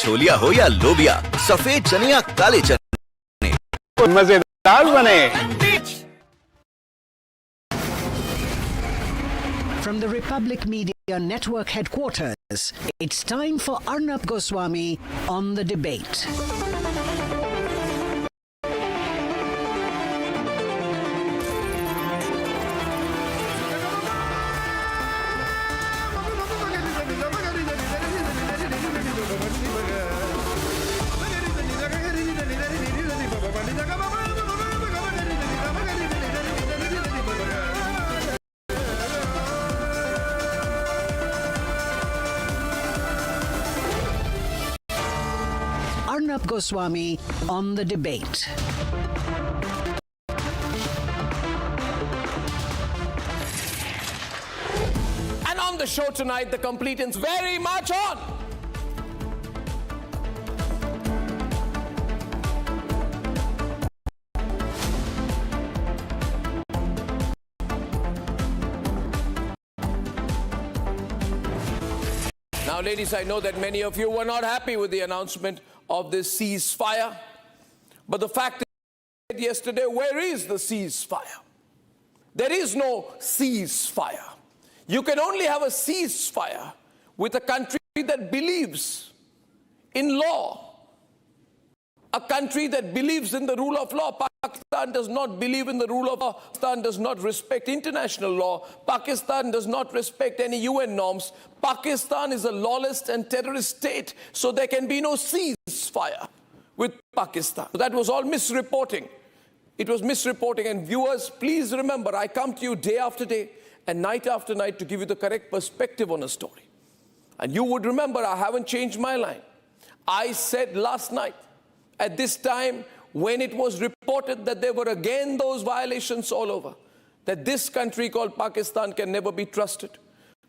छोलिया हो या लोबिया, सफेद चने या काले चने, मजेदार बने। From the Republic Media Network headquarters, it's time for Arnab Goswami on the debate. Arnab Goswami on the debate. And on the show tonight, the completants very much on. Now, ladies, I know that many of you were not happy with the announcement of this ceasefire. But the fact is, yesterday, where is the ceasefire? There is no ceasefire. You can only have a ceasefire with a country that believes in law. A country that believes in the rule of law. Pakistan does not believe in the rule of law. Pakistan does not respect international law. Pakistan does not respect any UN norms. Pakistan is a lawless and terrorist state, so there can be no ceasefire with Pakistan. So that was all misreporting. It was misreporting. And viewers, please remember, I come to you day after day and night after night to give you the correct perspective on a story. And you would remember, I haven't changed my line. I said last night, at this time, when it was reported that there were again those violations all over, that this country called Pakistan can never be trusted.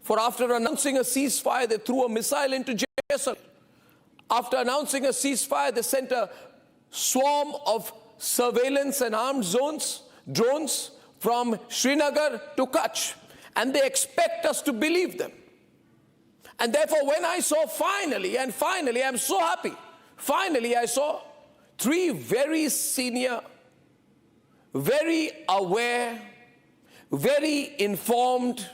For after announcing a ceasefire, they threw a missile into Jaisalmer. After announcing a ceasefire, they sent a swarm of surveillance and armed drones from Srinagar to Kutch. And they expect us to believe them. And therefore, when I saw finally, I'm so happy, finally I saw three very senior, very aware, very informed,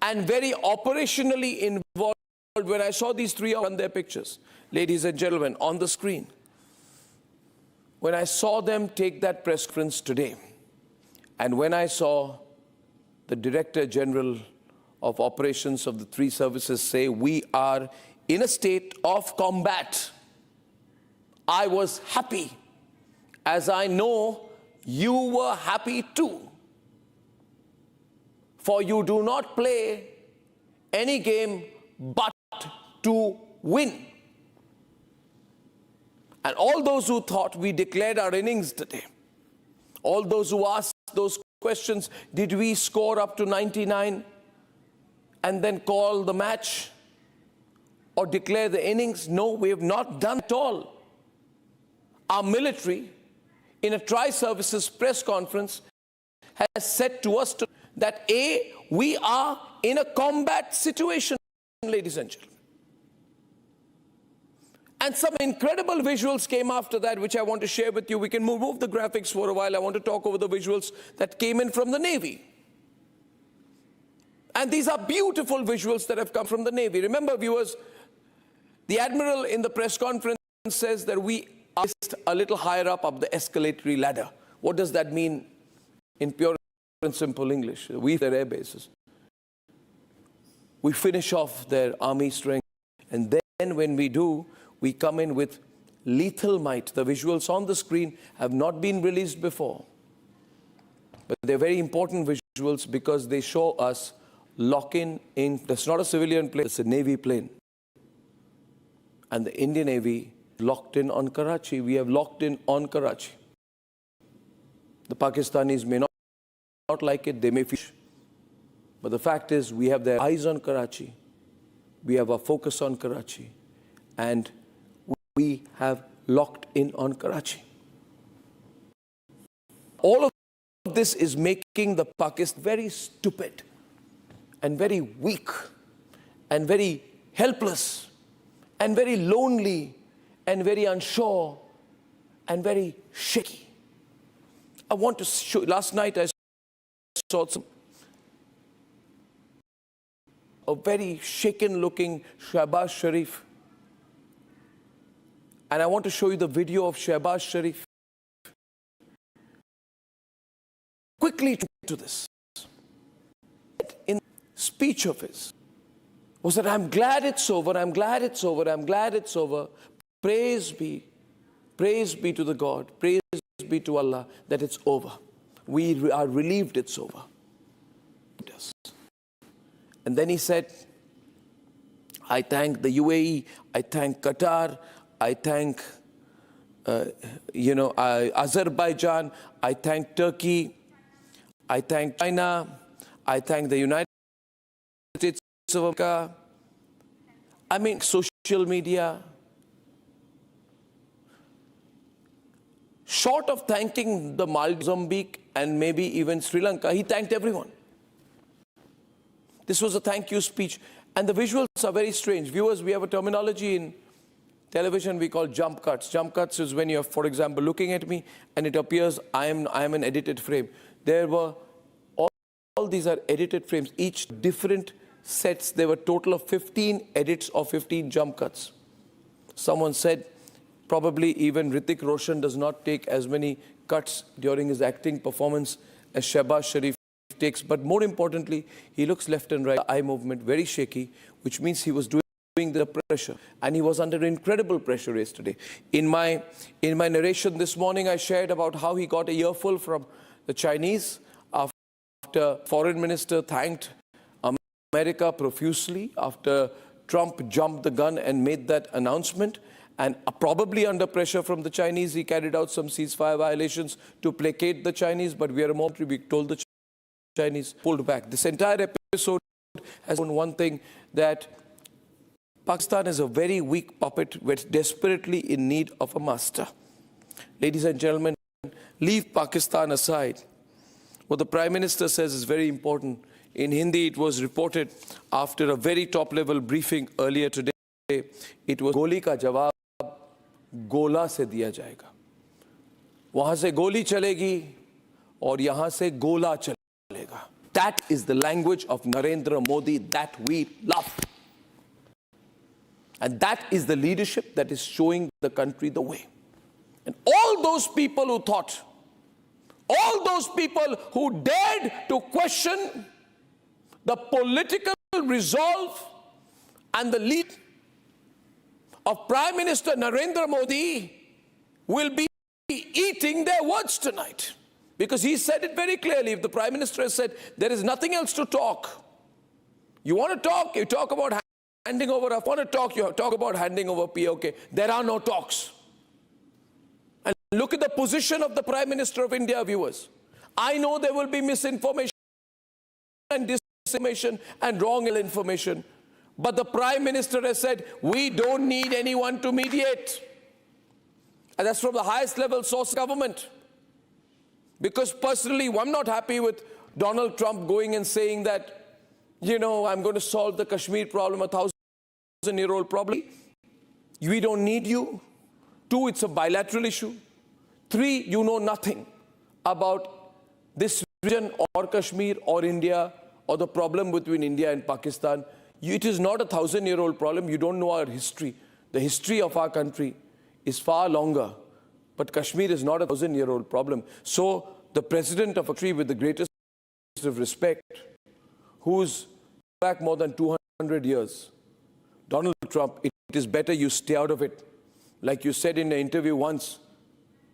and very operationally involved. When I saw these three on their pictures, ladies and gentlemen, on the screen, when I saw them take that press conference today, and when I saw the Director General of Operations of the three services say, we are in a state of combat, I was happy, as I know you were happy too. For you do not play any game but to win. And all those who thought we declared our innings today, all those who asked those questions, did we score up to 99 and then call the match or declare the innings? No, we have not done it all. Our military, in a tri-services press conference, has said to us that A, we are in a combat situation, ladies and gentlemen. And some incredible visuals came after that, which I want to share with you. We can move the graphics for a while. I want to talk over the visuals that came in from the Navy. And these are beautiful visuals that have come from the Navy. Remember, viewers, the Admiral in the press conference says that we are a little higher up the escalatory ladder. What does that mean in pure and simple English? We their air bases. We finish off their army strength. And then when we do, we come in with lethal might. The visuals on the screen have not been released before. But they're very important visuals because they show us lock-in. That's not a civilian plane, it's a Navy plane. And the Indian Navy locked in on Karachi. We have locked in on Karachi. The Pakistanis may not like it, they may feel. But the fact is, we have their eyes on Karachi. We have our focus on Karachi. And we have locked in on Karachi. All of this is making the Pakistan very stupid and very weak and very helpless and very lonely and very unsure and very shaky. I want to show, last night I saw a very shaken looking Shehbaz Sharif. And I want to show you the video of Shehbaz Sharif. Quickly to this. In speech of his was that I'm glad it's over, I'm glad it's over, I'm glad it's over. Praise be to the God, praise be to Allah that it's over. We are relieved it's over. And then he said, I thank the UAE, I thank Qatar, I thank Azerbaijan, I thank Turkey, I thank China, I thank the United States of America, I mean social media. Short of thanking the Maldives, Mozambique, and maybe even Sri Lanka, he thanked everyone. This was a thank you speech. And the visuals are very strange. Viewers, we have a terminology in television we call jump cuts. Jump cuts is when you're, for example, looking at me and it appears I am an edited frame. There were, all these are edited frames, each different sets. There were a total of 15 edits or 15 jump cuts. Someone said, probably even Hrithik Roshan does not take as many cuts during his acting performance as Shehbaz Sharif takes. But more importantly, he looks left and right, eye movement, very shaky, which means he was doing the pressure. And he was under incredible pressure yesterday. In my narration this morning, I shared about how he got a earful from the Chinese after Foreign Minister thanked America profusely after Trump jumped the gun and made that announcement. And probably under pressure from the Chinese, he carried out some ceasefire violations to placate the Chinese. But we are more, we told the Chinese, pulled back. This entire episode has shown one thing, that Pakistan is a very weak puppet, which desperately in need of a master. Ladies and gentlemen, leave Pakistan aside. What the Prime Minister says is very important. In Hindi, it was reported after a very top-level briefing earlier today. It was गोली का जवाब गोला से दिया जाएगा. वहां से गोली चलेगी और यहां से गोला चलेगा. That is the language of Narendra Modi that we love. And that is the leadership that is showing the country the way. And all those people who thought, all those people who dared to question the political resolve and the lead of Prime Minister Narendra Modi will be eating their words tonight. Because he said it very clearly. If the Prime Minister has said there is nothing else to talk, you want to talk, you talk about handing over, I want to talk, you talk about handing over POK. There are no talks. And look at the position of the Prime Minister of India, viewers. I know there will be misinformation and disinformation and wrong information. But the Prime Minister has said, we don't need anyone to mediate. And that's from the highest level source of government. Because personally, I'm not happy with Donald Trump going and saying that, you know, I'm going to solve the Kashmir problem, 1,000-year-old problem. We don't need you. 2, it's a bilateral issue. 3, you know nothing about this region or Kashmir or India or the problem between India and Pakistan. It is not a 1,000-year-old problem. You don't know our history. The history of our country is far longer. But Kashmir is not a 1,000-year-old problem. So the president of a country, with the greatest of respect, who's back more than 200 years, Donald Trump, it is better you stay out of it. Like you said in an interview once,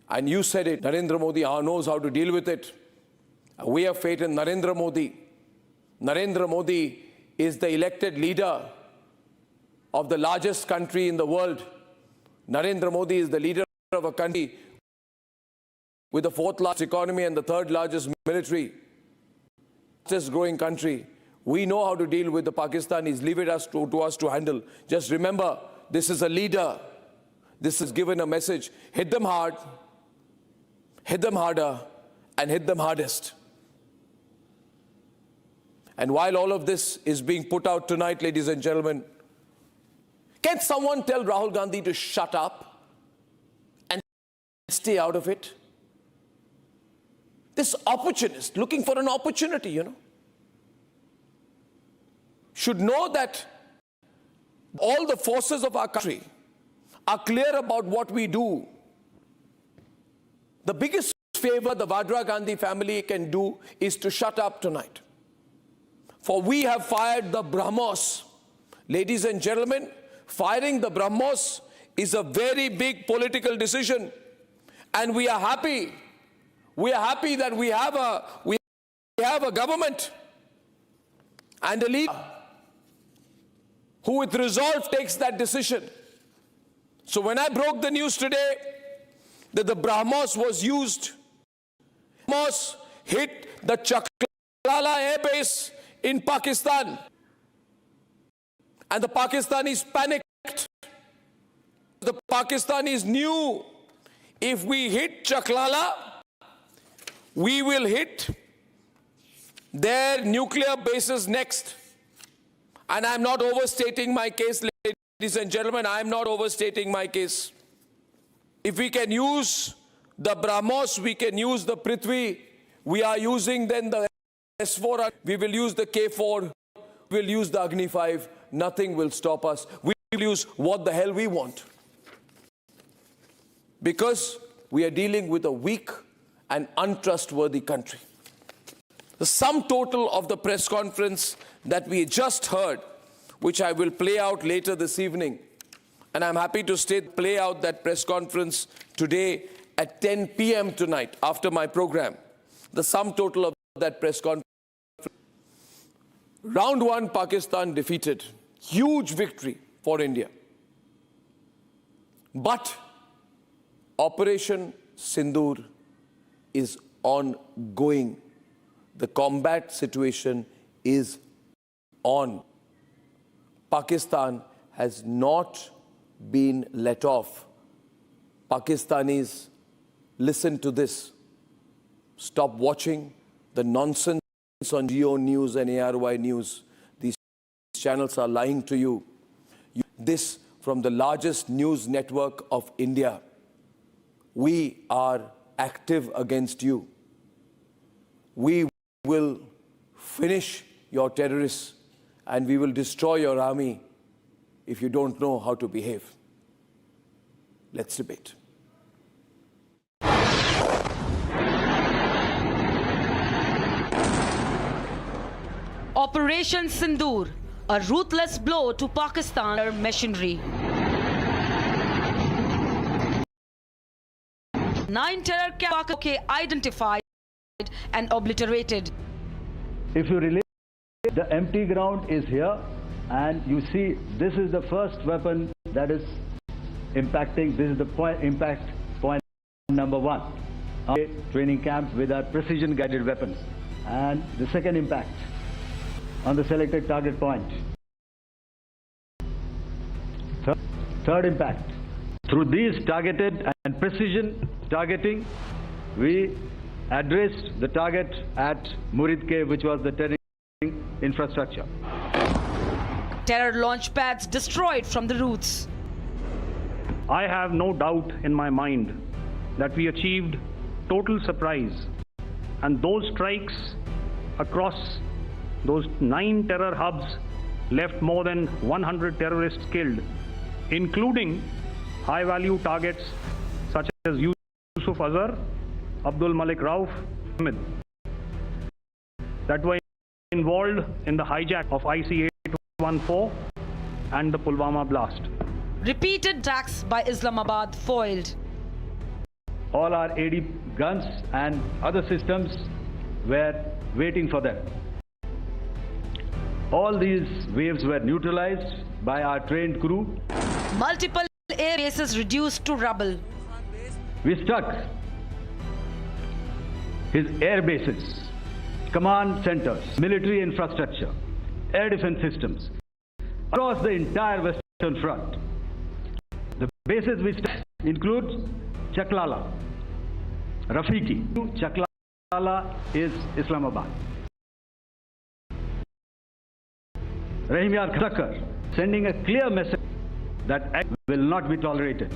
and you said it, Narendra Modi knows how to deal with it. We have faith in Narendra Modi. Narendra Modi is the elected leader of the largest country in the world. Narendra Modi is the leader of a country with the 4th largest economy and the 3rd largest military, fastest growing country. We know how to deal with the Pakistanis. Leave it to us to handle. Just remember, this is a leader. This is given a message. Hit them hard, hit them harder, and hit them hardest. And while all of this is being put out tonight, ladies and gentlemen, Can someone tell Rahul Gandhi to shut up and stay out of it? This opportunist, looking for an opportunity, should know that all the forces of our country are clear about what we do. The biggest favor the Vadra Gandhi family can do is to shut up tonight. For we have fired the BrahMos. Ladies and gentlemen, firing the BrahMos is a very big political decision. And we are happy. We are happy that we have a government and a leader who with resolve takes that decision. So when I broke the news today that the BrahMos was used, BrahMos hit the Chaklala air base in Pakistan. And the Pakistanis panicked. The Pakistanis knew if we hit Chaklala, we will hit their nuclear bases next. And I'm not overstating my case, ladies and gentlemen, I'm not overstating my case. If we can use the BrahMos, we can use the Prithvi, we are using then the S4, we will use the K4, we will use the Agni 5, nothing will stop us. We will use what the hell we want. Because we are dealing with a weak and untrustworthy country. The sum total of the press conference that we just heard, which I will play out later this evening, and I'm happy to play out that press conference today at 10 p.m. tonight after my program. The sum total of that press conference. Round 1, Pakistan defeated. Huge victory for India. But Operation Sindur is ongoing. The combat situation is on. Pakistan has not been let off. Pakistanis, listen to this. Stop watching the nonsense on Geo News and ARY News. These channels are lying to you. This from the largest news network of India. We are active against you. We will finish your terrorists and we will destroy your army if you don't know how to behave. Let's debate. Operation Sindur, a ruthless blow to Pakistan machinery. 9 terror camps identified and obliterated. If you relate, the empty ground is here, and you see this is the first weapon that is impacting. This is the impact point number 1. Training camp with our precision guided weapons. And the second impact on the selected target point. Third impact. Through these targeted and precision targeting, we addressed the target at Muridke, which was the terror infrastructure. Terror launch pads destroyed from the routes. I have no doubt in my mind that we achieved total surprise, and those strikes across those 9 terror hubs left more than 100 terrorists killed, including high-value targets such as Yusuf Azhar, Abdul Malik Rauf, that were involved in the hijack of IC-814 and the Pulwama blast. Repeated attacks by Islamabad foiled. All our AD guns and other systems were waiting for them. All these waves were neutralized by our trained crew. Multiple air bases reduced to rubble. We struck his air bases, command centers, military infrastructure, air defense systems across the entire Western Front. The bases we struck include Chaklala, Rafiki. Chaklala is Islamabad. Rahimyar Khatakar, sending a clear message That act will not be tolerated.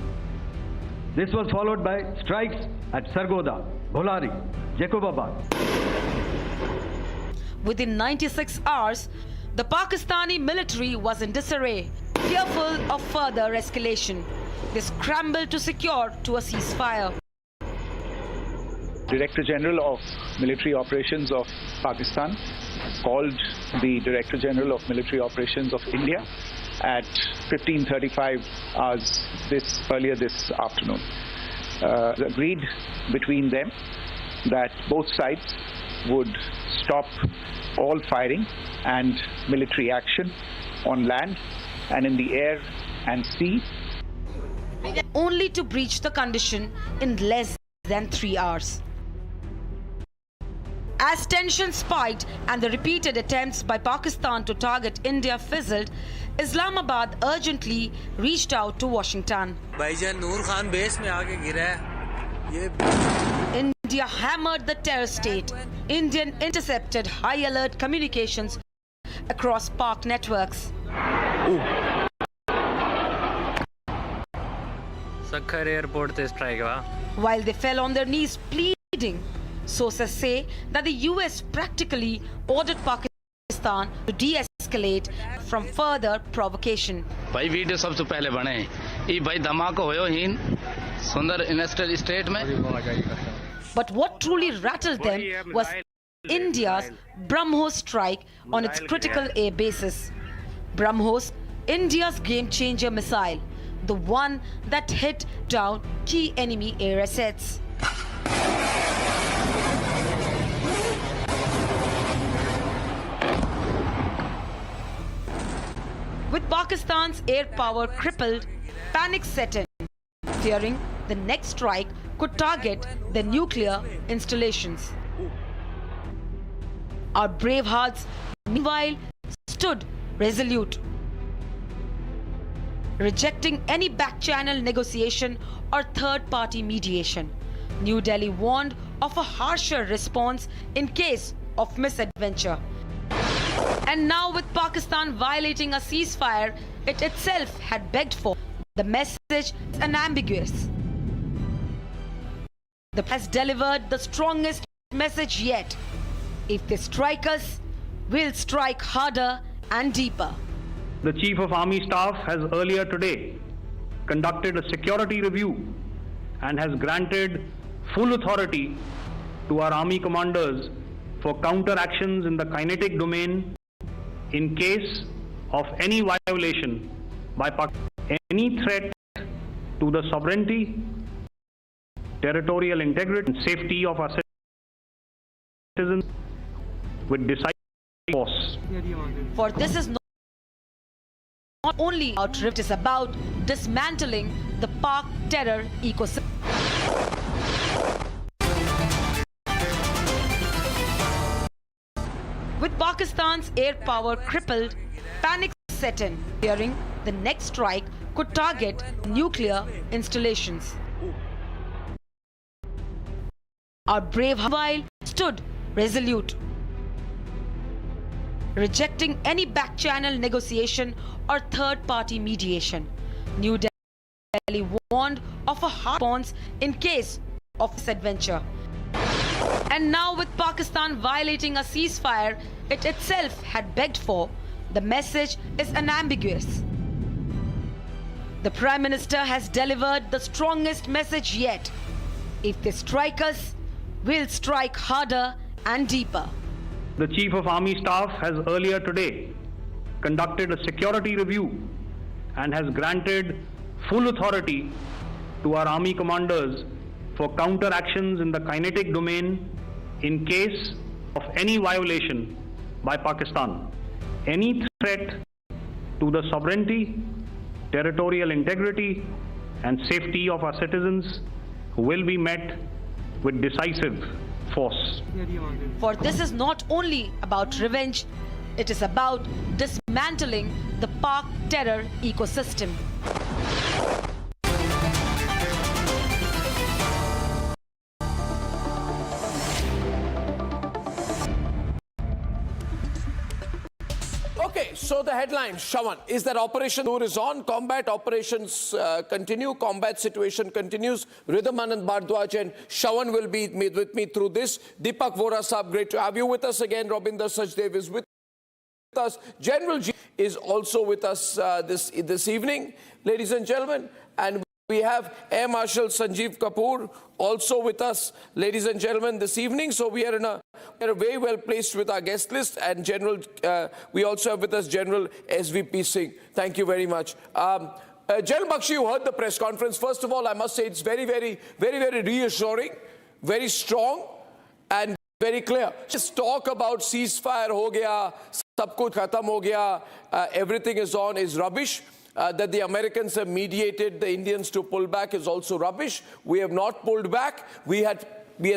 This was followed by strikes at Sargoda, Bholari, Jacobabad. Within 96 hours, the Pakistani military was in disarray, fearful of further escalation. They scrambled to secure to a ceasefire. Director General of Military Operations of Pakistan called the Director General of Military Operations of India at 15:35 hours earlier this afternoon. Agreed between them that both sides would stop all firing and military action on land and in the air and sea, only to breach the condition in less than 3 hours. As tension spiked and the repeated attempts by Pakistan to target India fizzled, Islamabad urgently reached out to Washington. India hammered the terror state. India intercepted high alert communications across Pak networks. Sakhar airport te strike wa. While they fell on their knees pleading, sources say that the US practically ordered Pakistan to de-escalate from further provocation. भाई video सबसे पहले बने ये भाई धमाका होयो हिन सुंदर इंडस्ट्रियल स्टेट में. But what truly rattled them was India's BrahMos strike on its critical air bases. BrahMos, India's game-changer missile, the one that hit down key enemy air assets. With Pakistan's air power crippled, panic set in, fearing the next strike could target the nuclear installations. Our brave hearts, meanwhile, stood resolute, rejecting any back-channel negotiation or third-party mediation. New Delhi warned of a harsher response in case of misadventure. And now, with Pakistan violating a ceasefire it itself had begged for, the message is unambiguous. The press delivered the strongest message yet. If they strike us, we'll strike harder and deeper. The Chief of Army Staff has earlier today conducted a security review and has granted full authority to our army commanders for counter-actions in the kinetic domain in case of any violation by Pakistan, any threat to the sovereignty, territorial integrity and safety of our citizens with decisive force. For this is not only about rift, it is about dismantling the Pak terror ecosystem. With Pakistan's air power crippled, panic set in, fearing the next strike could target nuclear installations. Our brave while stood resolute, rejecting any back-channel negotiation or third-party mediation. New Delhi warned of a hard response in case of misadventure. And now, with Pakistan violating a ceasefire it itself had begged for, the message is unambiguous. The Prime Minister has delivered the strongest message yet. If they strike us, we'll strike harder and deeper. The Chief of Army Staff has earlier today conducted a security review and has granted full authority to our army commanders for counter-actions in the kinetic domain in case of any violation by Pakistan. Any threat to the sovereignty, territorial integrity and safety of our citizens will be met with decisive force. For this is not only about revenge, it is about dismantling the Pak terror ecosystem. Okay, so show the headline. Shawan, is that Operation Sindur is on? Combat operations continue. Combat situation continues. Rhythm Anand Bhardwaj and Shawan will be with me through this. Deepak Vora Saab, great to have you with us again. Robinder Sachdev is with us. General G is also with us this evening, ladies and gentlemen. And we have Air Marshal Sanjeev Kapoor also with us, ladies and gentlemen, this evening. So we are very well placed with our guest list. And General, we also have with us General SVP Singh. Thank you very much. General Bakshi, you heard the press conference. First of all, I must say it's very reassuring, very strong, and very clear. Just talk about ceasefire ho gaya, sab kuch khatam ho gaya, everything is on is rubbish. That the Americans have mediated the Indians to pull back is also rubbish. We have not pulled back. We had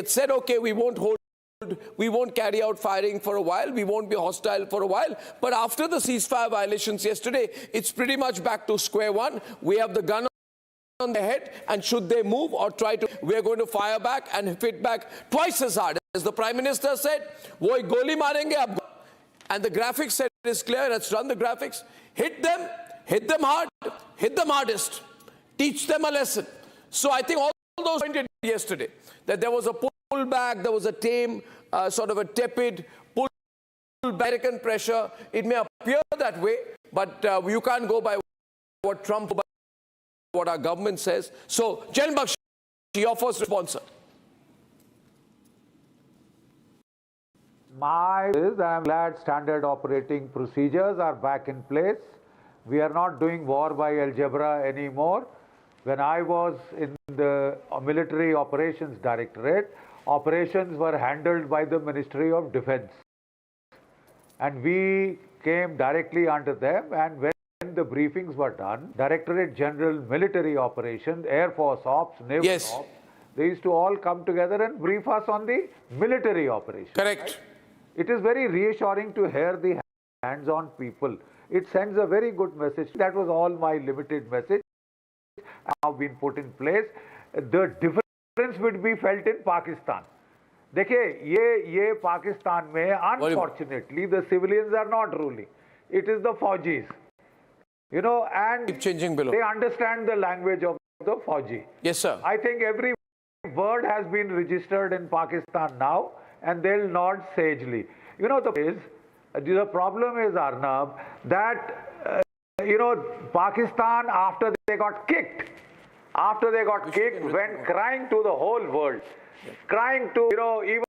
said, okay, we won't carry out firing for a while. We won't be hostile for a while. But after the ceasefire violations yesterday, it's pretty much back to square one. We have the gun on the head, and should they move or try to, we're going to fire back and hit back twice as hard. As the Prime Minister said, wo goli marenge ab. And the graphics said it is clear. Let's run the graphics. Hit them hard, hit them hardest, teach them a lesson. So I think all those pointed yesterday, that there was a pullback, there was a tame, sort of a tepid pull American pressure. It may appear that way, but you can't go by what Trump, what our government says. So, Jen Bakshi, your first response, sir. I'm glad standard operating procedures are back in place. We are not doing war by algebra anymore. When I was in the Military Operations Directorate, operations were handled by the Ministry of Defense. And we came directly under them, and when the briefings were done, Directorate General Military Operations, Air Force Ops, Naval Ops, they used to all come together and brief us on the military operations. Correct. Right? It is very reassuring to hear the hands-on people. It sends a very good message. That was all my limited message. Have been put in place. The difference would be felt in Pakistan. देखिए ये Pakistan में unfortunately the civilians are not ruling. It is the Fauji's, you know, and keep changing below. They understand the language of the Fauji. Yes, sir. I think every word has been registered in Pakistan now, and they'll nod sagely. You know, the problem is, Arnab, that you know, Pakistan, after they got kicked, went crying to the whole world, crying to, you know, even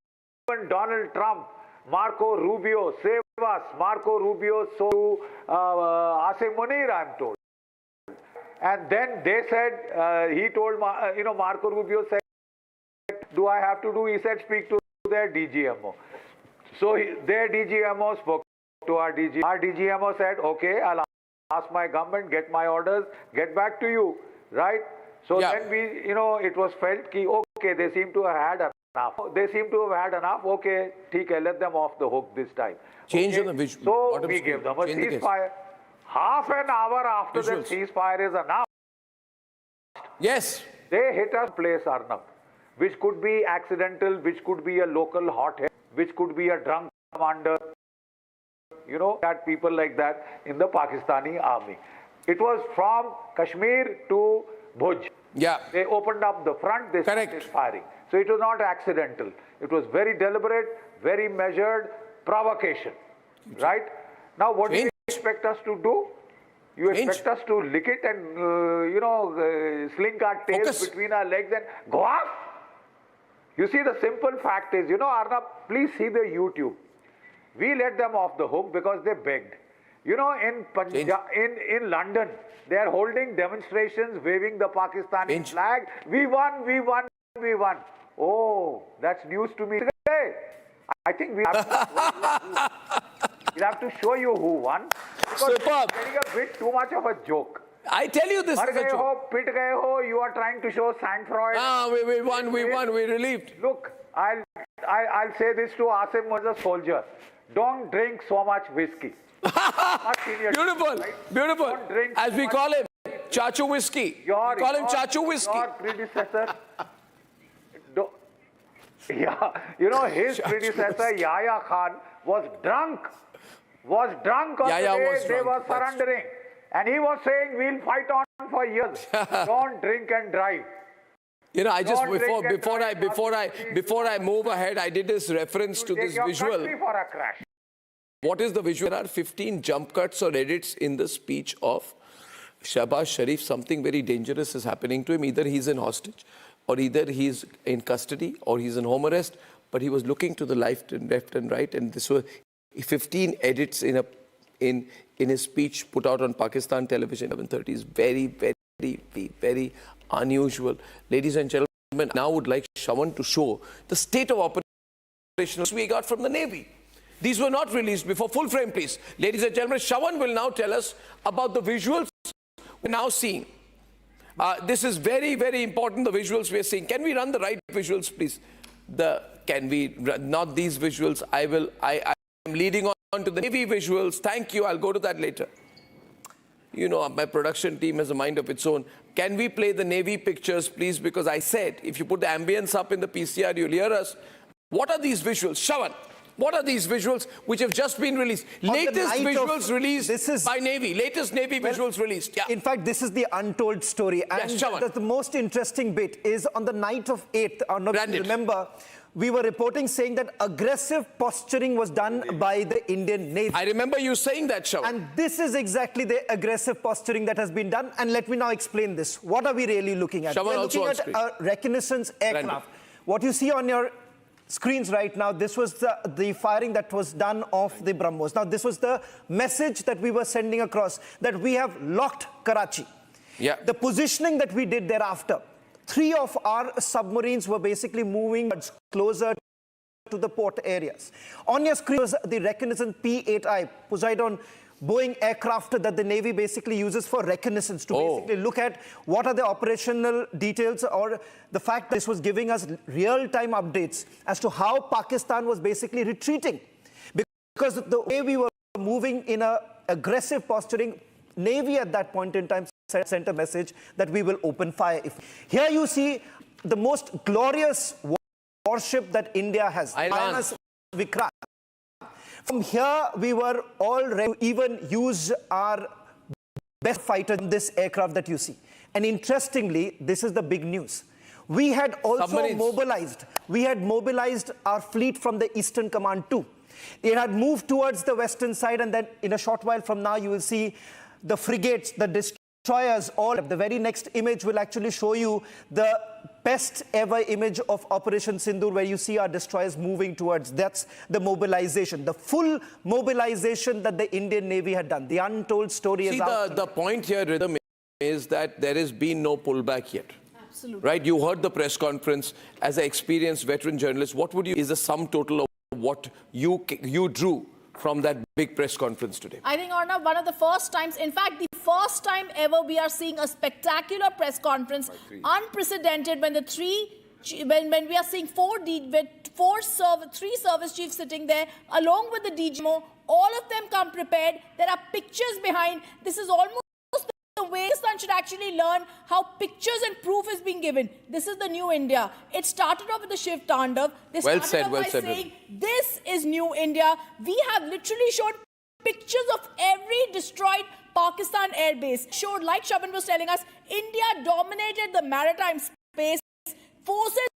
Donald Trump, Marco Rubio, save us. Marco Rubio so Asim Munir, I'm told. And then they said, he told, you know, Marco Rubio said, do I have to do? He said, speak to their DGMO. So their DGMO spoke to our DGMO. Our DGMO said, okay, I'll ask my government, get my orders, get back to you, right? So then we, you know, it was felt ki, okay, they seem to have had enough. Okay, theek, let them off the hook this time. Change okay? on the visual. So we gave them a ceasefire. Half an hour after the ceasefire is announced, yes, they hit us place, Arnab, which could be accidental, which could be a local hothead, which could be a drunk commander. You know, that people like that in the Pakistani army. It was from Kashmir to Bhuj. Yeah. They opened up the front, they started firing. So it was not accidental. It was very deliberate, very measured provocation. Right? Now, what do you expect us to do? You expect us to lick it and, you know, slink our tails between our legs and go off? You see, the simple fact is, you know, Arnab, please see the YouTube. We let them off the hook because they begged. You know, in London, they are holding demonstrations, waving the Pakistani flag. We won, we won, we won. Oh, that's news to me today. I think we have to show you who won. Because it's getting a bit too much of a joke. I tell you this is a joke. Pit gaye ho, you are trying to show Sandfroid. Ah, we won, we relieved. Look, I'll say this to Asim was a soldier. Don't drink so much whiskey. Beautiful, right? Beautiful. As we call him, Chachu Whiskey. Call him Chachu Whiskey. Your predecessor, yeah, you know, his predecessor, Yahya Khan, was drunk. was drunk on Yeah, the day was they drunk. were That's surrendering. And he was saying, we'll fight on for years. Don't drink and drive. You know, I just Don't drink and drive. before I move ahead, I did this reference to Take this your visual. country for a crash. What is the visual? There are 15 jump cuts or edits in the speech of Shahbaz Sharif. Something very dangerous is happening to him. Either he's in hostage, or either he's in custody, or he's in home arrest. But he was looking to the left and right, and this was 15 edits in his speech put out on Pakistan television 11:30 is very unusual. Ladies and gentlemen, now would like Shawan to show the state of operations we got from the Navy. These were not released before. Full frame, please. Ladies and gentlemen, Shawan will now tell us about the visuals we're now seeing. This is very important, the visuals we are seeing. Can we run the right visuals, please? Not these visuals. I'm leading on to the Navy visuals. Thank you. I'll go to that later. You know, my production team has a mind of its own. Can we play the Navy pictures, please? Because I said, if you put the ambience up in the PCR, you'll hear us. What are these visuals? Shawan, what are these visuals which have just been released? Latest visuals released by Navy. Latest Navy visuals released. Yeah. In fact, this is the untold story. And yes, the most interesting bit is on the night of 8th, Arnab, remember, we were reporting saying that aggressive posturing was done by the Indian Navy. I remember you saying that, Shawan. And this is exactly the aggressive posturing that has been done. And let me now explain this. What are we really looking at? Shawan, we're looking at a reconnaissance aircraft. What you see on your screens right now, this was the firing that was done off the BrahMos. Now, this was the message that we were sending across, that we have locked Karachi. Yeah. The positioning that we did thereafter, 3 of our submarines were basically moving closer to the port areas. On your screen was the reconnaissance P-8I, Poseidon Boeing aircraft that the Navy basically uses for reconnaissance to basically look at what are the operational details, or the fact that this was giving us real-time updates as to how Pakistan was basically retreating. Because the way we were moving in a aggressive posturing, Navy at that point in time sent a message that we will open fire. Here you see the most glorious warship that India has, INS Vikrant. From here, we were all ready to even use our best fighter in this aircraft that you see. And interestingly, this is the big news. We had also mobilized our fleet from the Eastern Command too. It had moved towards the western side, and then in a short while from now, you will see the frigates, the destroyers, all. The very next image will actually show you the best ever image of Operation Sindur, where you see our destroyers moving towards. That's the mobilization, the full mobilization that the Indian Navy had done. The untold story is out. The point here, Rhythm, is that there has been no pullback yet. Absolutely. Right? You heard the press conference. As an experienced veteran journalist, what would you is the sum total of what you drew from that big press conference today? I think, Arnab, one of the first times, in fact, the first time ever we are seeing a spectacular press conference, unprecedented, when when we are seeing three service chiefs sitting there, along with the DGMO, all of them come prepared. There are pictures behind. This is almost the way Pakistan should actually learn how pictures and proof is being given. This is the new India. It started off with the Shiv Tandav. They started off by saying, this is new India. We have literally shown pictures of every destroyed Pakistan airbase. Showed, like Shaban was telling us, India dominated the maritime space. Forces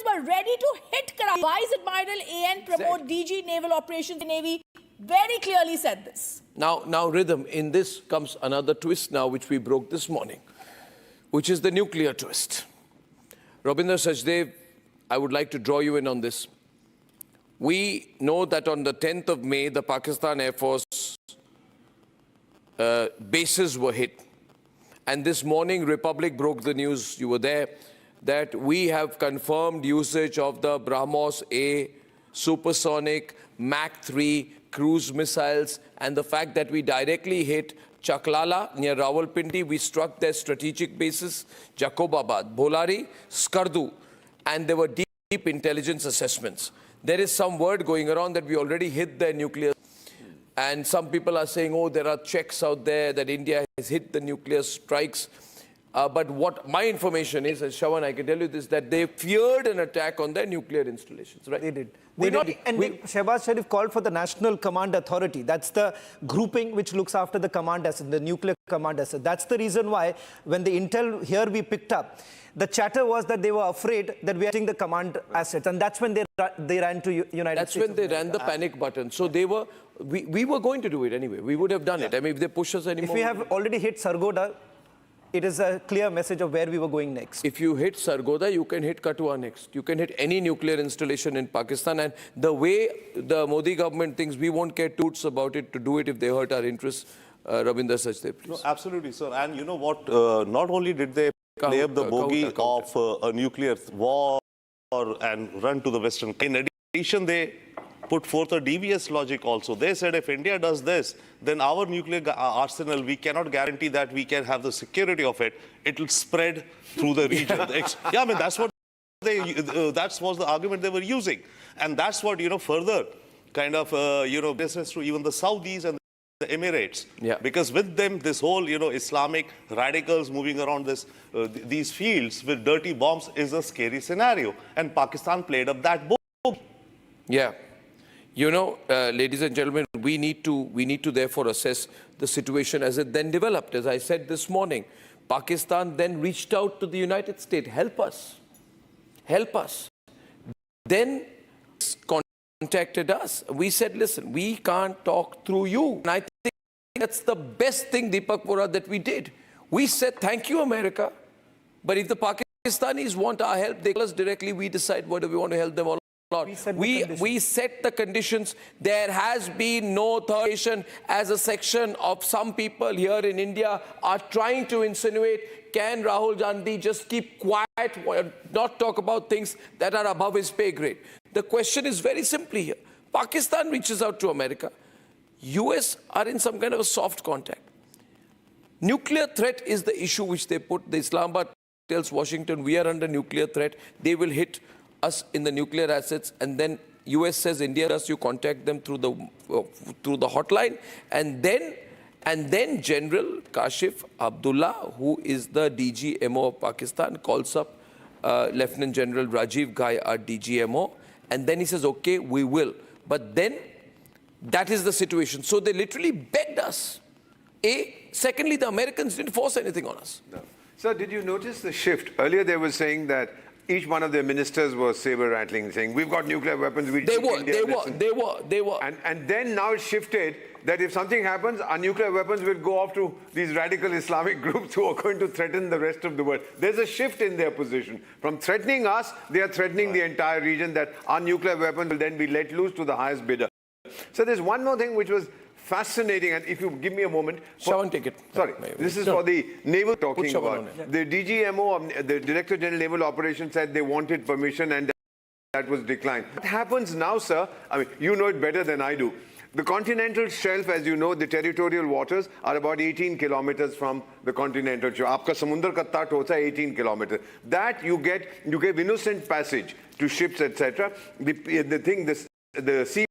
were ready to hit Karachi. Vice Admiral A.N. Pramod, DG Naval Operations Navy, very clearly said this. Now, Rhythm, in this comes another twist now, which we broke this morning, which is the nuclear twist. Rabinder Sachdev, I would like to draw you in on this. We know that on the 10th of May, the Pakistan Air Force bases were hit. And this morning, Republic broke the news, you were there, that we have confirmed usage of the BrahMos A supersonic Mach 3 cruise missiles, and the fact that we directly hit Chaklala near Rawalpindi. We struck their strategic bases, Jacobabad, Bolari, Skardu, and there were deep intelligence assessments. There is some word going around that we already hit their nuclear, and some people are saying, oh, there are checks out there that India has hit the nuclear strikes. But what my information is, as Shawan, I can tell you this, that they feared an attack on their nuclear installations, right? They did. Shehbaz Sharif called for the National Command Authority. That's the grouping which looks after the command asset, the nuclear command asset. That's the reason why when the intel here we picked up, the chatter was that they were afraid that we are getting the command assets. And that's when they ran to United States. That's when they ran the panic button. So they were, we were going to do it anyway. We would have done it. I mean, if they push us anymore. If we have already hit Sargodha, it is a clear message of where we were going next. If you hit Sargodha, you can hit Kathua next. You can hit any nuclear installation in Pakistan. And the way the Modi government thinks, we won't care toots about it to do it if they hurt our interests. Ravinder Sachdev, please. No, absolutely, sir. And you know what? Not only did they play up the bogey of a nuclear war and run to the Western. In addition, they put forth a devious logic also. They said if India does this, then our nuclear arsenal, we cannot guarantee that we can have the security of it. It will spread through the region. Yeah, I mean, that's what that was the argument they were using. And that's what, you know, further kind of, business to even the Saudis and the Emirates. Yeah. Because with them, this whole, Islamic radicals moving around these fields with dirty bombs is a scary scenario. And Pakistan played up that bogey. Yeah. You know, ladies and gentlemen, we need to therefore assess the situation as it then developed. As I said this morning, Pakistan then reached out to the United States, help us, help us. Then contacted us. We said, listen, we can't talk through you. And I think that's the best thing, Deepak Vora, that we did. We said, thank you, America. But if the Pakistanis want our help, they call us directly. We decide whether we want to help them or not. We set the conditions. There has been no third nation, as a section of some people here in India are trying to insinuate. Can Rahul Gandhi just keep quiet, not talk about things that are above his pay grade? The question is very simply here. Pakistan reaches out to America. US are in some kind of a soft contact. Nuclear threat is the issue which they put. The Islamabad tells Washington, we are under nuclear threat. They will hit us in the nuclear assets, and then US says India does, you contact them through the hotline, and then General Kashif Abdullah, who is the DGMO of Pakistan, calls up Lieutenant General Rajiv Ghai, our DGMO, and then he says, okay, we will. But then that is the situation. So they literally begged us. Secondly, the Americans didn't force anything on us. No. Sir, did you notice the shift? Earlier they were saying that each one of their ministers was saber-rattling, saying, we've got nuclear weapons. They were. And then now it shifted that if something happens, our nuclear weapons will go off to these radical Islamic groups who are going to threaten the rest of the world. There's a shift in their position. From threatening us, they are threatening the entire region, that our nuclear weapons will then be let loose to the highest bidder. So there's one more thing which was fascinating, and if you give me a moment. Shawan, take it. Sorry, this is for the naval talking about. The DGMO, the Director General Naval Operations, said they wanted permission and that was declined. What happens now, sir? I mean, you know it better than I do. The continental shelf, as you know, the territorial waters are about 18 kilometers from the continental shelf. Aapka samundar ka tat hota hai 18 kilometers. That you give innocent passage to ships, etc. The sea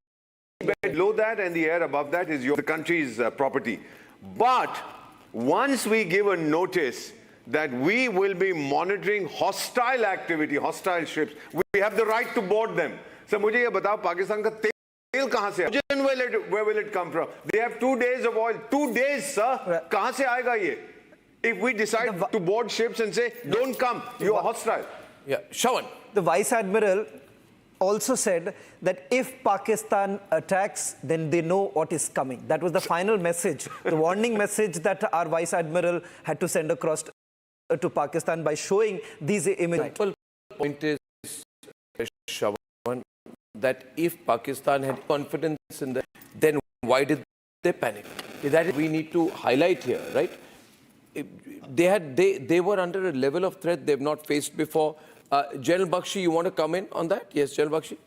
below that and the air above that is the country's property. But once we give a notice that we will be monitoring hostile activity, hostile ships, we have the right to board them. So mujhe ye batao, Pakistan ka tel kahan se aaya? Where will it come from? They have 2 days of oil. 2 days, sir. Kahan se aayega ye? If we decide to board ships and say, don't come, you are hostile. Yeah, Shawan. The Vice Admiral also said that if Pakistan attacks, then they know what is coming. That was the final message, the warning message that our Vice Admiral had to send across to Pakistan by showing these images. The point is, Shawan, that if Pakistan had confidence in that, then why did they panic? That is we need to highlight here, right? They were under a level of threat they've not faced before. General Bakshi, you want to come in on that? Yes, General Bakshi.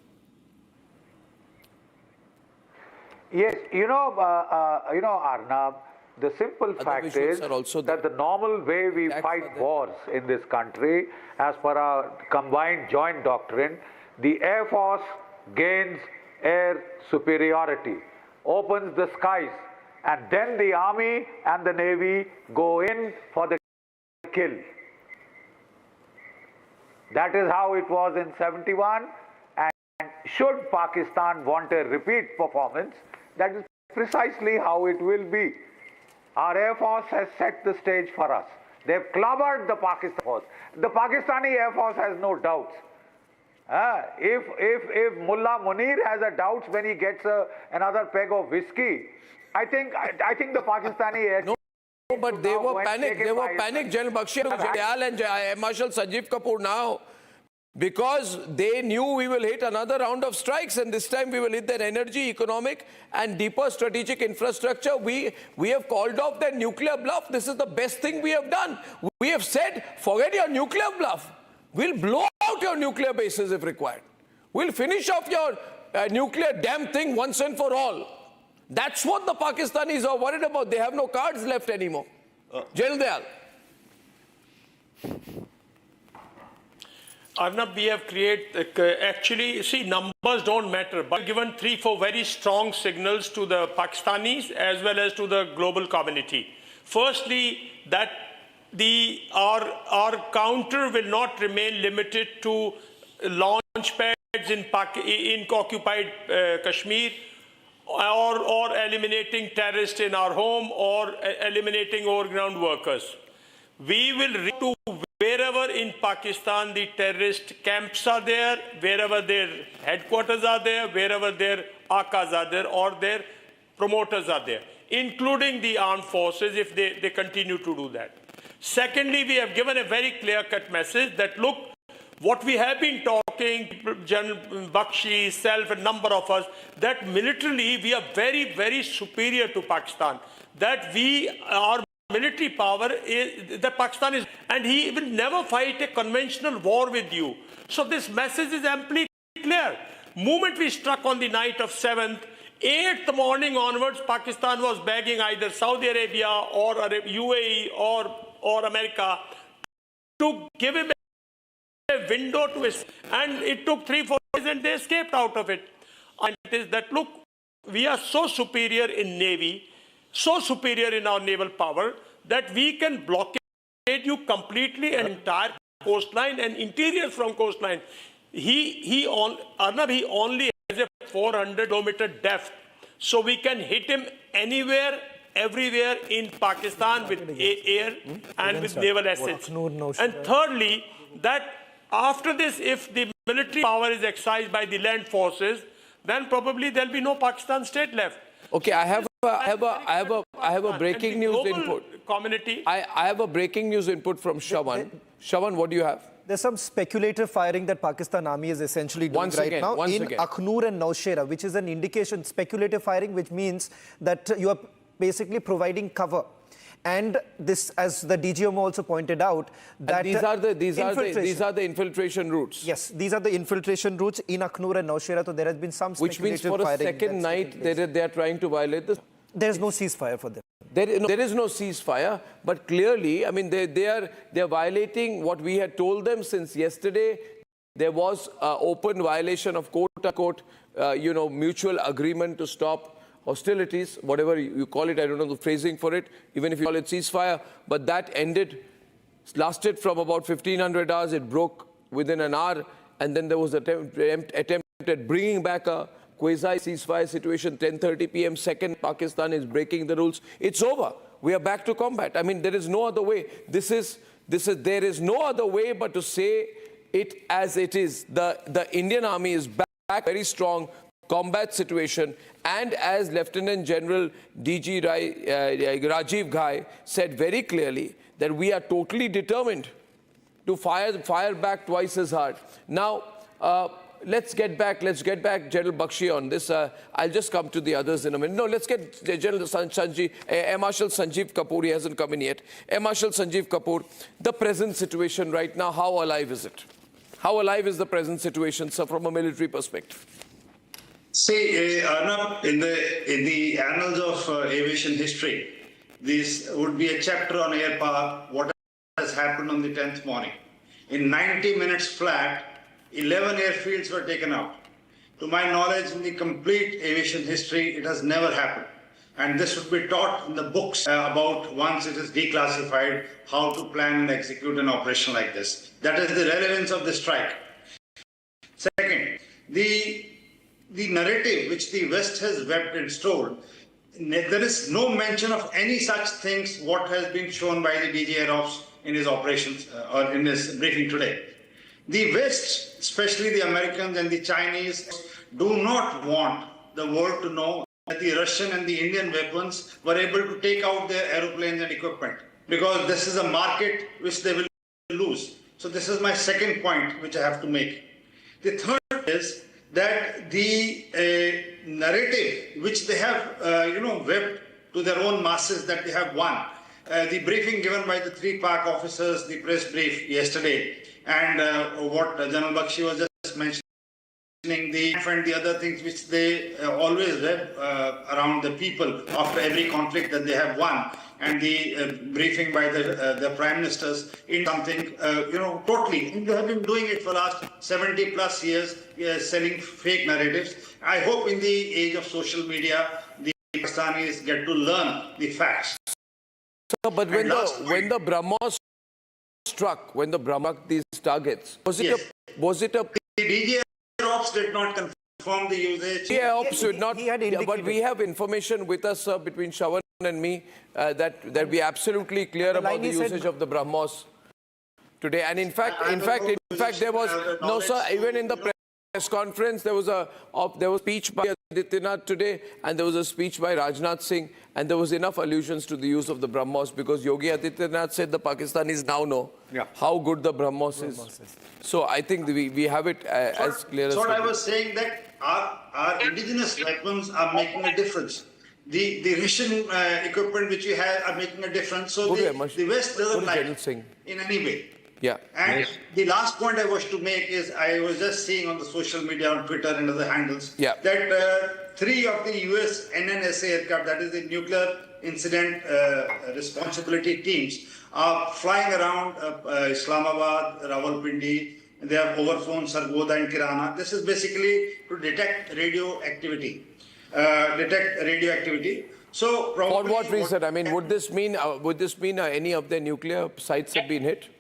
Yes, Arnab, the simple fact is that the normal way we fight wars in this country, as per our combined joint doctrine, the Air Force gains air superiority, opens the skies, and then the Army and the Navy go in for the kill. That is how it was in 71, and should Pakistan want a repeat performance, that is precisely how it will be. Our Air Force has set the stage for us. They've clobbered the Pakistan Force. The Pakistani Air Force has no doubts. If Mullah Munir has a doubts when he gets another peg of whiskey, I think the Pakistani Air. No, but they were panicked. They were panicked, General Bakshi and Air Marshal Sanjeev Kapoor now, because they knew we will hit another round of strikes, and this time we will hit their energy, economic and deeper strategic infrastructure. We have called off their nuclear bluff. This is the best thing we have done. We have said, forget your nuclear bluff. We'll blow out your nuclear bases if required. We'll finish off your nuclear damn thing once and for all. That's what the Pakistanis are worried about. They have no cards left anymore. General Dayal. Arnab, we have created, actually, see, numbers don't matter, but given 3-4 very strong signals to the Pakistanis as well as to the global community. Firstly, that our counter will not remain limited to launch pads in occupied Kashmir, or eliminating terrorists in our home, or eliminating overground workers. We will reach to wherever in Pakistan the terrorist camps are there, wherever their headquarters are there, wherever their akas are there, or their promoters are there, including the armed forces if they continue to do that. Secondly, we have given a very clear-cut message that, look, what we have been talking, General Bakshi, self, a number of us, that militarily we are very, very superior to Pakistan. That our military power is, that Pakistan is, and he will never fight a conventional war with you. So this message is amply clear. Moment we struck on the night of 7th, 8th morning onwards, Pakistan was begging either Saudi Arabia or UAE or America to give him a window to his, and it took 3-4 days and they escaped out of it. And it is that, look, we are so superior in Navy, so superior in our naval power, that we can blockade you completely an entire coastline and interior from coastline. Arnab, he only has a 400-kilometer depth, so we can hit him anywhere, everywhere in Pakistan with air and with naval assets. And thirdly, that after this, if the military power is exercised by the land forces, then probably there'll be no Pakistan state left. Okay, I have a breaking news input. Community. I have a breaking news input from Shawan. Shawan, what do you have? There's some speculative firing that Pakistan Army is essentially doing right now in Akhnur and Naushera, which is an indication, speculative firing, which means that you are basically providing cover. And this, as the DGMO also pointed out, that these are the infiltration routes. Yes, these are the infiltration routes in Akhnur and Naushera. So there has been some speculative firing. Which means for a second night they are trying to violate this. There's no ceasefire for them. There is no ceasefire, but clearly, I mean, they are violating what we had told them since yesterday. There was open violation of quote-unquote, mutual agreement to stop hostilities, whatever you call it. I don't know the phrasing for it, even if you call it ceasefire. But that lasted from about 1500 hours. It broke within an hour, and then there was an attempt at bringing back a quasi-ceasefire situation. 10:30 p.m. Second, Pakistan is breaking the rules. It's over. We are back to combat. I mean, there is no other way. There is no other way but to say it as it is. The Indian Army is back, very strong combat situation, and as Lieutenant General DG Rajiv Ghai said very clearly, that we are totally determined to fire back twice as hard. Now, let's get back, General Bakshi, on this. I'll just come to the others in a minute. No, let's get General Air Marshal Sanjeev Kapoor. He hasn't come in yet. Air Marshal Sanjeev Kapoor, the present situation right now, how alive is it? How alive is the present situation, sir, from a military perspective? See, Arnab, in the annals of aviation history, this would be a chapter on air power, what has happened on the 10th morning. In 90 minutes flat, 11 airfields were taken out. To my knowledge, in the complete aviation history, it has never happened. And this should be taught in the books about once it is declassified, how to plan and execute an operation like this. That is the relevance of the strike. Second, the narrative which the West has webbed and stored, there is no mention of any such things what has been shown by the DG Air Ops in his operations or in his briefing today. The West, especially the Americans and the Chinese, do not want the world to know that the Russian and the Indian weapons were able to take out their aeroplanes and equipment, because this is a market which they will lose. So this is my second point which I have to make. The third is that the narrative which they have, webbed to their own masses that they have won. The briefing given by the 3 Pak officers, the press brief yesterday, and what General Bakshi was just mentioning, the other things which they always web around the people after every conflict that they have won, and the briefing by the prime ministers in something, totally. And they have been doing it for the last 70 plus years, selling fake narratives. I hope in the age of social media, the Pakistanis get to learn the facts. So, but when the BrahMos struck, when the BrahMos these targets, was it a the DG Ops did not confirm the usage. DG Ops did not, but we have information with us between Shawan and me that we are absolutely clear about the usage of the BrahMos today. And in fact, there was no, sir. Even in the press conference, there was a speech by Adityanath today, and there was a speech by Rajnath Singh, and there was enough allusions to the use of the BrahMos, because Yogi Adityanath said the Pakistanis now know how good the BrahMos is. So I think we have it as clear as. So I was saying that our indigenous weapons are making a difference. The Russian equipment which we have are making a difference. So the West doesn't like it in any way. Yeah. And the last point I wish to make is, I was just seeing on the social media, on Twitter and other handles, that 3 of the US NNSA aircraft, that is the nuclear incident responsibility teams, are flying around Islamabad, Rawalpindi. They have overflown Sargodha and Kirana. This is basically to detect radioactivity. So for what reason? I mean, would this mean any of the nuclear sites have been hit?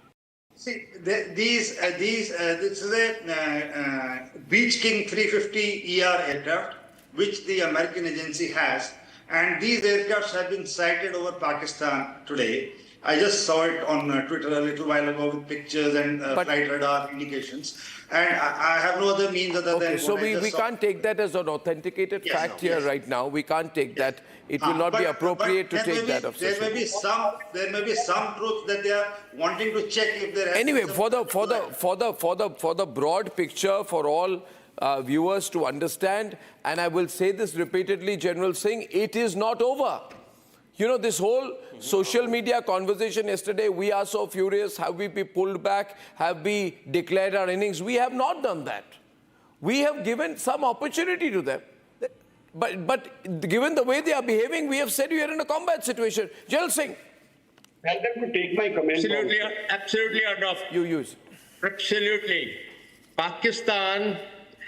See, this is a Beach King 350 ER aircraft, which the American agency has, and these aircrafts have been sighted over Pakistan today. I just saw it on Twitter a little while ago with pictures and flight radar indications, and I have no other means other than. So we can't take that as an authenticated fact here right now. We can't take that. It will not be appropriate to take that. There may be some truth that they are wanting to check if there. Anyway, for the broad picture, for all viewers to understand, and I will say this repeatedly, General Singh, it is not over. You know, this whole social media conversation yesterday, we are so furious, have we been pulled back, have we declared our innings? We have not done that. We have given some opportunity to them. But given the way they are behaving, we have said we are in a combat situation. General Singh. Tell them to take my comment. Absolutely, Arnab. You use. Absolutely. Pakistan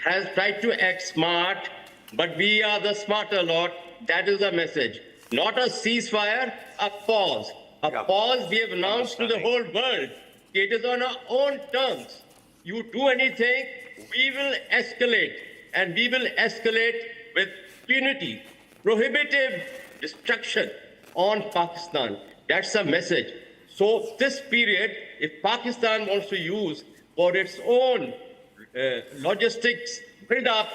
has tried to act smart, but we are the smarter lot. That is the message. Not a ceasefire, a pause. A pause we have announced to the whole world. It is on our own terms. You do anything, we will escalate. And we will escalate with impunity, prohibitive destruction on Pakistan. That's the message. So this period, if Pakistan wants to use for its own logistics build-up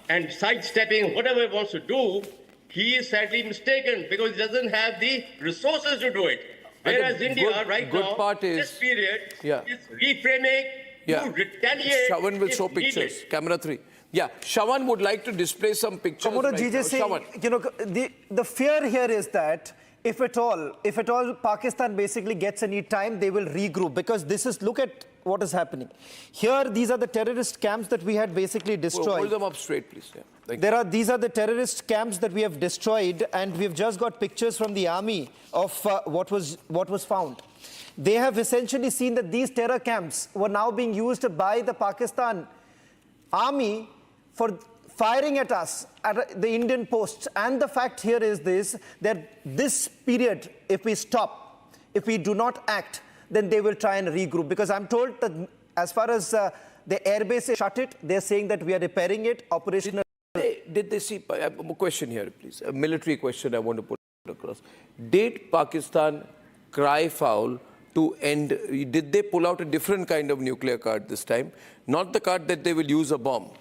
and sidestepping, whatever it wants to do, he is sadly mistaken, because he doesn't have the resources to do it. Whereas India right now, this period, is reframing to retaliate. Shawan will show pictures. Camera 3. Yeah, Shawan would like to display some pictures. You know, the fear here is that if at all Pakistan basically gets any time, they will regroup, because this is, look at what is happening. Here, these are the terrorist camps that we had basically destroyed. Hold them up straight, please. Yeah. These are the terrorist camps that we have destroyed, and we've just got pictures from the army of what was found. They have essentially seen that these terror camps were now being used by the Pakistan army firing at us, at the Indian posts. And the fact here is this, that this period, if we stop, if we do not act, then they will try and regroup. Because I'm told that as far as the airbase is shut it, they're saying that we are repairing it, operational. Did they see, a question here, please, a military question I want to put across. Did Pakistan cry foul to end, did they pull out a different kind of nuclear card this time? Not the card that they will use a bomb.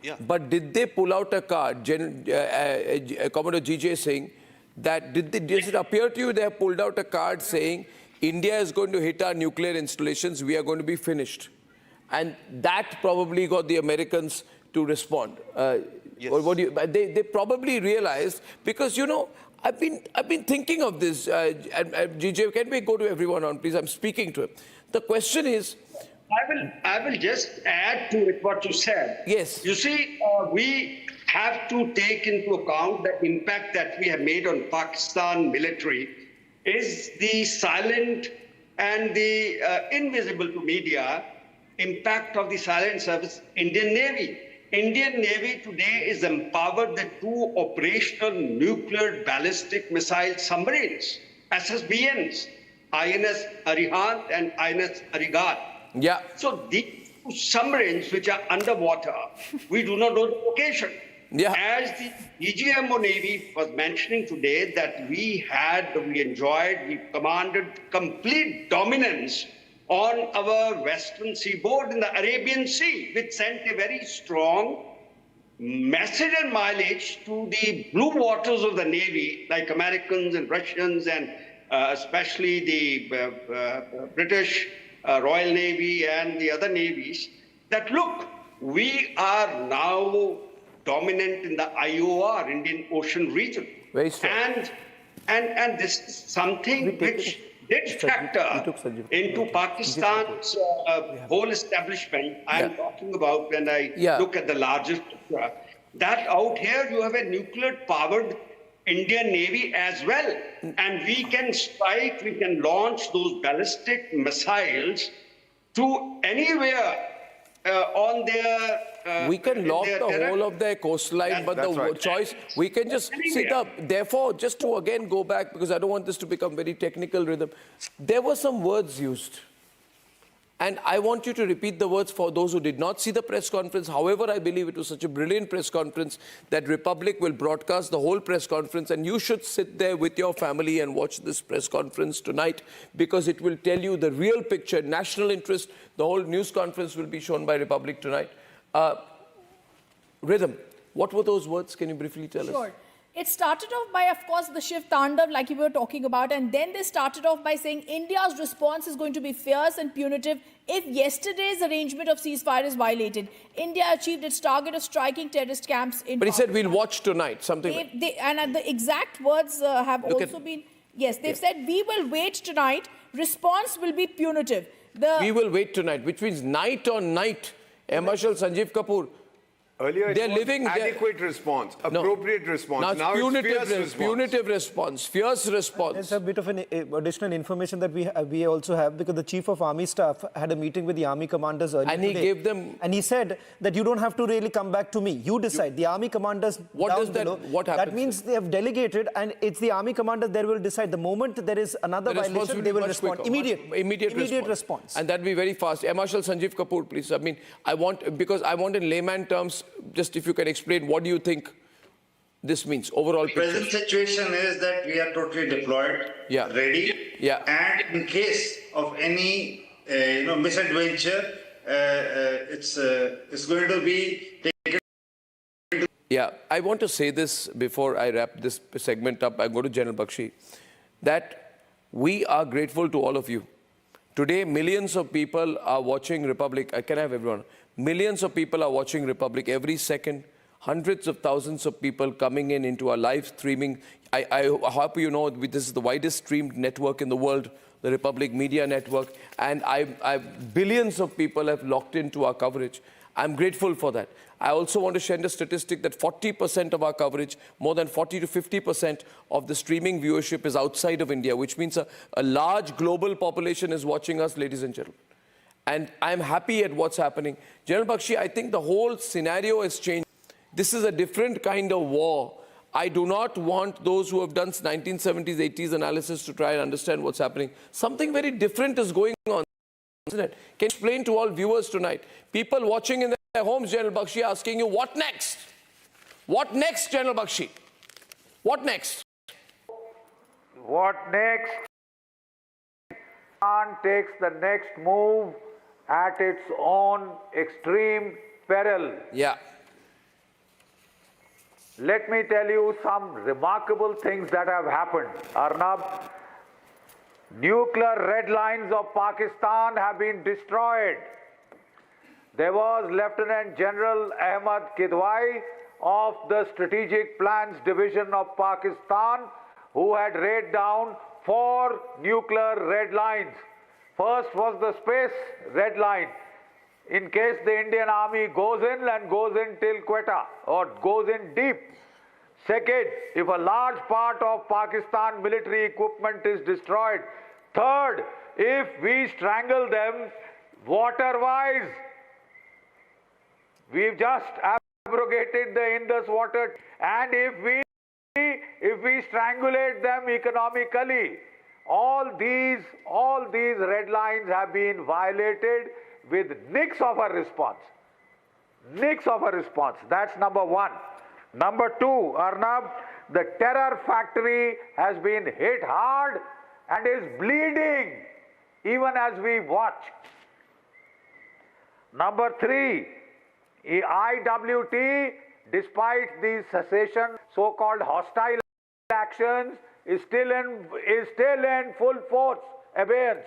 Yeah. But did they pull out a card, Commodore GJ saying, that does it appear to you they have pulled out a card saying, India is going to hit our nuclear installations, we are going to be finished? And that probably got the Americans to respond. Yes. Or what do you, they probably realized, because, you know, I've been thinking of this. GJ, can we go to everyone on, please? I'm speaking to him. The question is... I will just add to it what you said. Yes. You see, we have to take into account the impact that we have made on Pakistan military is the silent and the invisible to media impact of the silent service Indian Navy. Indian Navy today is empowered the two operational nuclear ballistic missile submarines, SSBNs, INS Arihant and INS Arigat. Yeah. So these two submarines which are underwater, we do not know the location. Yeah. As the DGMO Navy was mentioning today that we commanded complete dominance on our western seaboard in the Arabian Sea, which sent a very strong message and mileage to the blue waters of the Navy, like Americans and Russians and especially the British Royal Navy and the other navies, that look, we are now dominant in the IOR, Indian Ocean region. Very strong. And this is something which did factor into Pakistan's whole establishment. I'm talking about when I look at the larger picture, that out here you have a nuclear-powered Indian Navy as well. And we can strike, we can launch those ballistic missiles to anywhere on their... we can lock the whole of their coastline, but the choice, we can just sit up. Therefore, just to again go back, because I don't want this to become very technical rhythm, there were some words used. And I want you to repeat the words for those who did not see the press conference. However, I believe it was such a brilliant press conference that Republic will broadcast the whole press conference, and you should sit there with your family and watch this press conference tonight, because it will tell you the real picture, national interest. The whole news conference will be shown by Republic tonight. Rhythm, what were those words? Can you briefly tell us? Sure. It started off by, of course, the Shiv Tandav, like you were talking about, and then they started off by saying India's response is going to be fierce and punitive if yesterday's arrangement of ceasefire is violated. India achieved its target of striking terrorist camps in But he said, we'll watch tonight, something and the exact words have also been, yes, they've said, we will wait tonight, response will be punitive. We will wait tonight, which means night on night. Marshal Sanjeev Kapoor, earlier they're it was living adequate response, appropriate response. Now it's punitive response, fierce response. There's a bit of an additional information that we also have, because the Chief of Army Staff had a meeting with the Army commanders earlier today. And he gave them... And he said that you don't have to really come back to me. You decide. The Army commanders what happens? That means they have delegated, and it's the Army commanders that will decide. The moment there is another violation, they will respond. Immediate response. And that will be very fast. Marshal Sanjeev Kapoor, please. I mean, I want in layman terms, just if you can explain, what do you think this means, overall picture? The present situation is that we are totally deployed, ready, and in case of any misadventure, it's going to be taken. Yeah, I want to say this before I wrap this segment up. I go to General Bakshi, that we are grateful to all of you. Today, millions of people are watching Republic. I can have everyone. Millions of people are watching Republic every second. Hundreds of thousands of people coming into our live streaming. I hope you know this is the widest streamed network in the world, the Republic Media Network. And billions of people have locked into our coverage. I'm grateful for that. I also want to share a statistic that 40% of our coverage, more than 40 to 50% of the streaming viewership is outside of India, which means a large global population is watching us, ladies and gentlemen. And I'm happy at what's happening. General Bakshi, I think the whole scenario has changed. This is a different kind of war. I do not want those who have done 1970s, 80s analysis to try and understand what's happening. Something very different is going on. Isn't it? Can you explain to all viewers tonight? People watching in their homes, General Bakshi, asking you, what next? What next, General Bakshi? What next? What next? Pakistan takes the next move at its own extreme peril. Yeah. Let me tell you some remarkable things that have happened. Arnab, nuclear red lines of Pakistan have been destroyed. There was Lieutenant General Ahmad Kidwai of the Strategic Plans Division of Pakistan who had laid down 4 nuclear red lines. First was the space red line. In case the Indian Army goes in and goes in till Quetta or goes in deep. Second, if a large part of Pakistan military equipment is destroyed. Third, if we strangle them water-wise. We've just abrogated the Indus water, and if we strangulate them economically, all these red lines have been violated with nix of a response. Nix of a response. That's number one. Number two, Arnab, the terror factory has been hit hard and is bleeding even as we watch. Number three, IWT, despite the cessation, so-called hostile actions, is still in full force abeyance.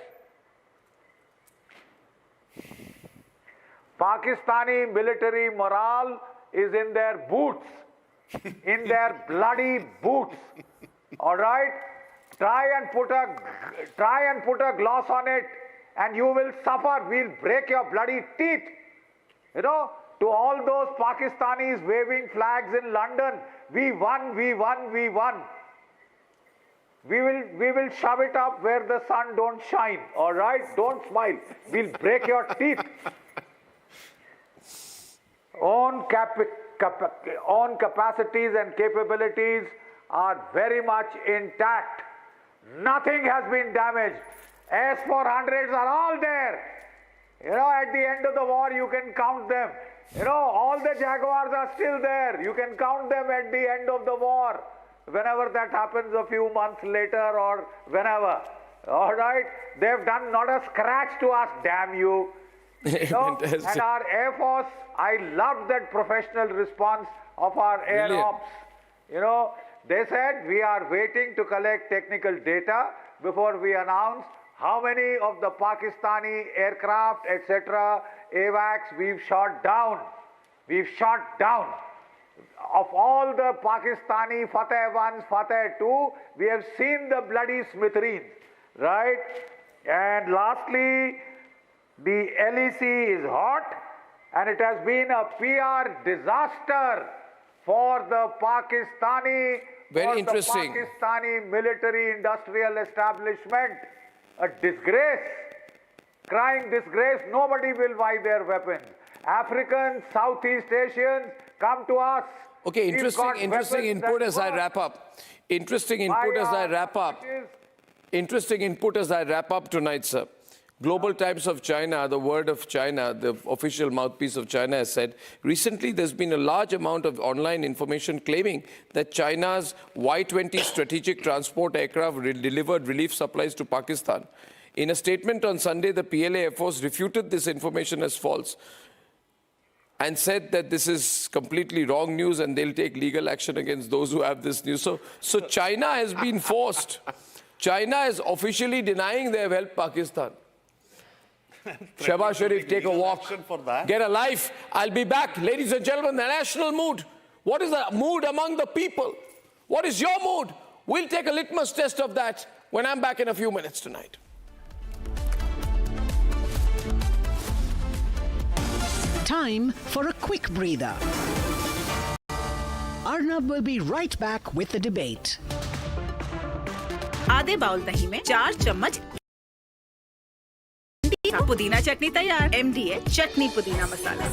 Pakistani military morale is in their boots, in their bloody boots. All right? Try and put a gloss on it and you will suffer. We'll break your bloody teeth. You know, to all those Pakistanis waving flags in London, we won, we won, we won. We will shove it up where the sun don't shine. All right? Don't smile. We'll break your teeth. Own capacities and capabilities are very much intact. Nothing has been damaged. S-400s are all there. You know, at the end of the war, you can count them. You know, all the Jaguars are still there. You can count them at the end of the war. Whenever that happens a few months later or whenever. All right? They've done not a scratch to us, damn you. You know, and our Air Force, I loved that professional response of our Air Ops. You know, they said we are waiting to collect technical data before we announce how many of the Pakistani aircraft, etc., AWACS we've shot down. We've shot down. Of all the Pakistani Fateh 1s, Fateh 2, we have seen the bloody smithereens, right? And lastly, the LEC is hot, and it has been a PR disaster for the Pakistani military-industrial establishment. A disgrace, crying disgrace. Nobody will buy their weapons. Africans, Southeast Asians, come to us. Okay, interesting input as I wrap up. Interesting input as I wrap up tonight, sir. Global Times of China, the word of China, the official mouthpiece of China, has said, recently there's been a large amount of online information claiming that China's Y-20 strategic transport aircraft delivered relief supplies to Pakistan. In a statement on Sunday, the PLA Air Force refuted this information as false and said that this is completely wrong news and they'll take legal action against those who have this news. So China has been forced. China is officially denying they have helped Pakistan. Shehbaz Sharif, take a walk, get a life. I'll be back. Ladies and gentlemen, the national mood. What is the mood among the people? What is your mood? We'll take a litmus test of that when I'm back in a few minutes tonight. Time for a quick breather. Arnab will be right back with the debate. आधे bowl दही में 4 चम्मच पुदीना चटनी तैयार। MDA चटनी पुदीना मसाला।